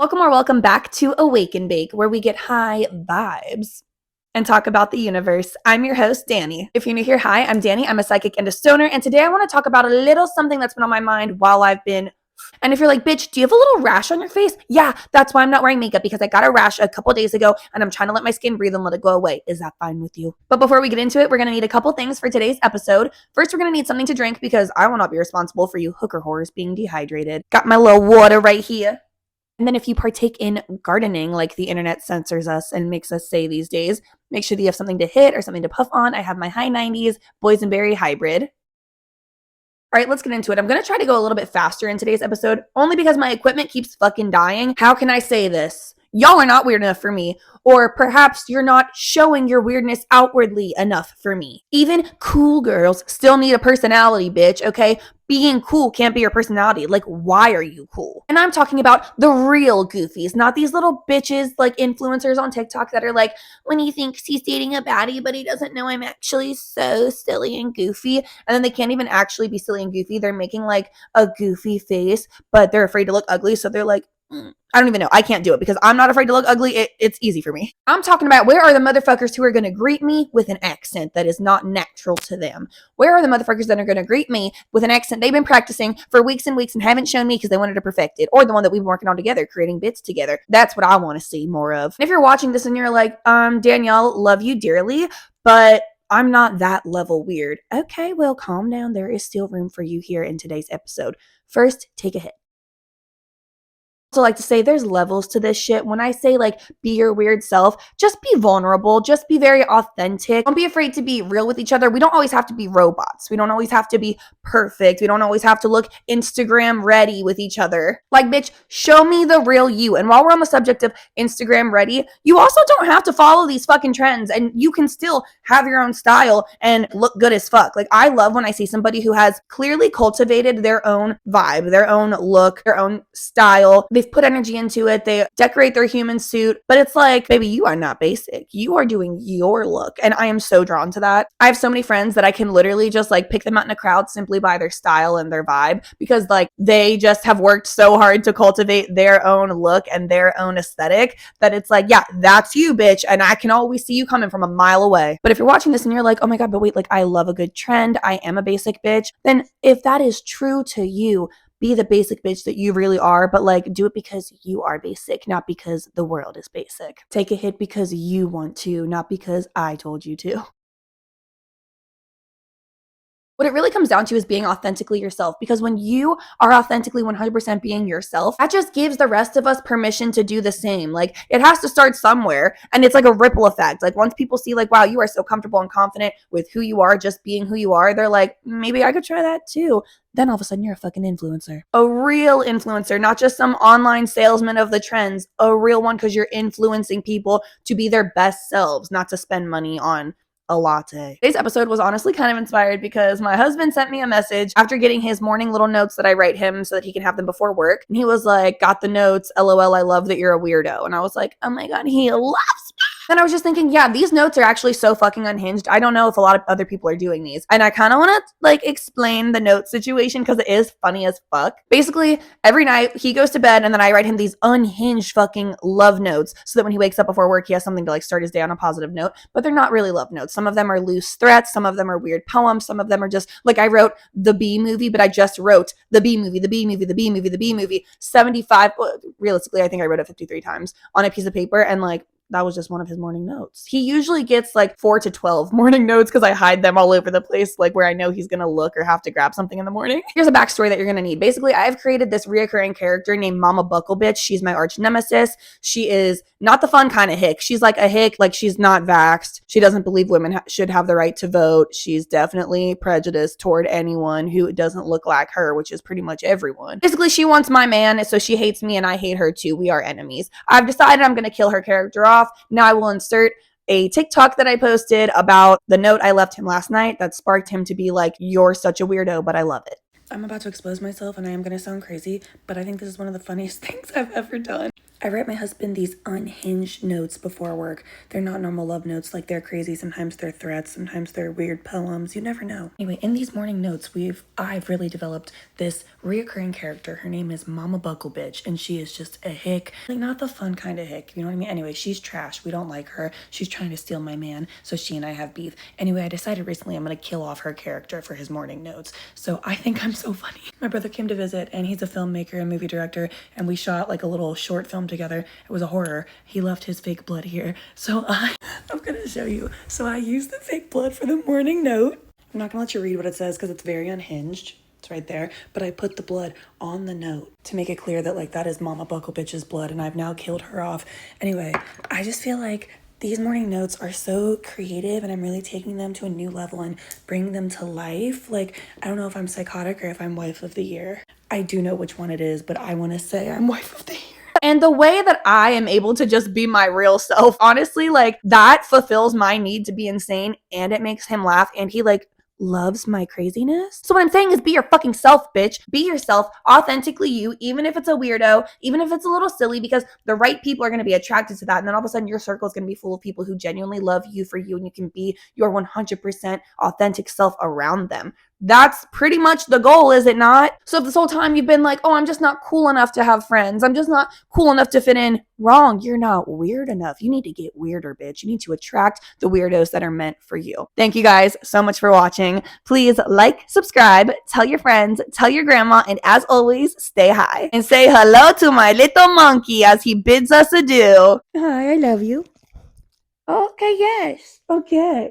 Welcome back to Awake and Bake, where we get high vibes and talk about the universe. I'm your host, Danny. If you're new here, hi, I'm Danny. I'm a psychic and a stoner, and today I want to talk about a little something that's been on my mind while I've been. And if you're like, bitch, do you have a little rash on your face? Yeah, that's why I'm not wearing makeup, because I got a rash a couple days ago and I'm trying to let my skin breathe and let it go away. Is that fine with you? But before we get into it, we're going to need a couple things for today's episode. First, we're going to need something to drink because I will not be responsible for you hooker whores being dehydrated. Got my little water right here. And then if you partake in gardening, like the internet censors us and makes us say these days, make sure that you have something to hit or something to puff on. I have my high 90s boysenberry hybrid. All right, let's get into it. I'm going to try to go a little bit faster in today's episode, only because my equipment keeps fucking dying. How can I say this? Y'all are not weird enough for me, or perhaps you're not showing your weirdness outwardly enough for me. Even cool girls still need a personality, bitch, okay? Being cool can't be your personality. Like, why are you cool? And I'm talking about the real goofies, not these little bitches like influencers on TikTok that are like, when he thinks he's dating a baddie, but he doesn't know I'm actually so silly and goofy. And then they can't even actually be silly and goofy. They're making like a goofy face, but they're afraid to look ugly. So they're like, I don't even know. I can't do it because I'm not afraid to look ugly. It's easy for me. I'm talking about, where are the motherfuckers who are going to greet me with an accent that is not natural to them? Where are the motherfuckers that are going to greet me with an accent they've been practicing for weeks and weeks and haven't shown me because they wanted to perfect it? Or the one that we've been working on together, creating bits together. That's what I want to see more of. And if you're watching this and you're like, Danielle, love you dearly, but I'm not that level weird. Okay, well, calm down. There is still room for you here in today's episode. First, take a hit. Also like to say there's levels to this shit. When I say like be your weird self, just be vulnerable, just be very authentic. Don't be afraid to be real with each other. We don't always have to be robots. We don't always have to be perfect. We don't always have to look Instagram ready with each other. Like, bitch, show me the real you. And while we're on the subject of Instagram ready, you also don't have to follow these fucking trends, and you can still have your own style and look good as fuck. Like, I love when I see somebody who has clearly cultivated their own vibe, their own look, their own style. They've put energy into it. They decorate their human suit, but it's like, baby, you are not basic. You are doing your look. And I am so drawn to that. I have so many friends that I can literally just like pick them out in a crowd simply by their style and their vibe, because like they just have worked so hard to cultivate their own look and their own aesthetic that it's like, yeah, that's you, bitch. And I can always see you coming from a mile away. But if you're watching this and you're like, oh my God, but wait, like I love a good trend. I am a basic bitch. Then if that is true to you, be the basic bitch that you really are, but like do it because you are basic, not because the world is basic. Take a hit because you want to, not because I told you to. What it really comes down to is being authentically yourself, because when you are authentically 100% being yourself, that just gives the rest of us permission to do the same. Like, it has to start somewhere, and it's like a ripple effect. Like, once people see like, wow, you are so comfortable and confident with who you are, just being who you are, they're like, maybe I could try that too. Then all of a sudden you're a fucking influencer. A real influencer, not just some online salesman of the trends, a real one, because you're influencing people to be their best selves, not to spend money on a latte. Today's episode was honestly kind of inspired because my husband sent me a message after getting his morning little notes that I write him so that he can have them before work. And he was like, got the notes, LOL, I love that you're a weirdo. And I was like, oh my God, he loves me. And I was just thinking, yeah, these notes are actually so fucking unhinged. I don't know if a lot of other people are doing these. And I kind of want to like explain the note situation because it is funny as fuck. Basically, every night he goes to bed and then I write him these unhinged fucking love notes so that when he wakes up before work, he has something to like start his day on a positive note. But they're not really love notes. Some of them are loose threats. Some of them are weird poems. Some of them are just like, I wrote the Bee Movie, but I just wrote the Bee Movie, the Bee Movie, the Bee Movie, the Bee Movie 75. Well, realistically, I think I wrote it 53 times on a piece of paper, and like, that was just one of his morning notes. He usually gets like 4 to 12 morning notes because I hide them all over the place, like where I know he's going to look or have to grab something in the morning. Here's a backstory that you're going to need. Basically, I've created this reoccurring character named Mama Buckle Bitch. She's my arch nemesis. She is not the fun kind of hick. She's like a hick, like she's not vaxxed. She doesn't believe women should have the right to vote. She's definitely prejudiced toward anyone who doesn't look like her, which is pretty much everyone. Basically, she wants my man, so she hates me and I hate her too. We are enemies. I've decided I'm going to kill her character off. Now I will insert a TikTok that I posted about the note I left him last night that sparked him to be like, you're such a weirdo, but I love it. I'm about to expose myself and I am going to sound crazy, but I think this is one of the funniest things I've ever done. I write my husband these unhinged notes before work. They're not normal love notes, like they're crazy. Sometimes they're threats, sometimes they're weird poems. You never know. Anyway, in these morning notes, I've really developed this reoccurring character. Her name is Mama Buckle Bitch, and she is just a hick. Like, not the fun kind of hick, you know what I mean? Anyway, she's trash. We don't like her. She's trying to steal my man, so she and I have beef. Anyway, I decided recently I'm gonna kill off her character for his morning notes. So I think I'm so funny. My brother came to visit, and he's a filmmaker and movie director, and we shot like a little short film together. It was a horror. He left his fake blood here. So I'm gonna show you. So I used the fake blood for the morning note. I'm not gonna let you read what it says because it's very unhinged. It's right there. But I put the blood on the note to make it clear that like that is Mama Buckle Bitch's blood and I've now killed her off. Anyway, I just feel like these morning notes are so creative and I'm really taking them to a new level and bringing them to life. Like, I don't know if I'm psychotic or if I'm wife of the year. I do know which one it is, but I want to say I'm wife of the year. And the way that I am able to just be my real self, honestly, like that fulfills my need to be insane and it makes him laugh and he like loves my craziness. So what I'm saying is be your fucking self, bitch. Be yourself, authentically you, even if it's a weirdo, even if it's a little silly, because the right people are going to be attracted to that. And then all of a sudden your circle is going to be full of people who genuinely love you for you and you can be your 100% authentic self around them. That's pretty much the goal, is it not? So if this whole time you've been like, oh, I'm just not cool enough to have friends. I'm just not cool enough to fit in. Wrong. You're not weird enough. You need to get weirder, bitch. You need to attract the weirdos that are meant for you. Thank you guys so much for watching. Please like, subscribe, tell your friends, tell your grandma, and as always, stay high. And say hello to my little monkey as he bids us adieu. Hi, I love you. Okay, yes. Okay.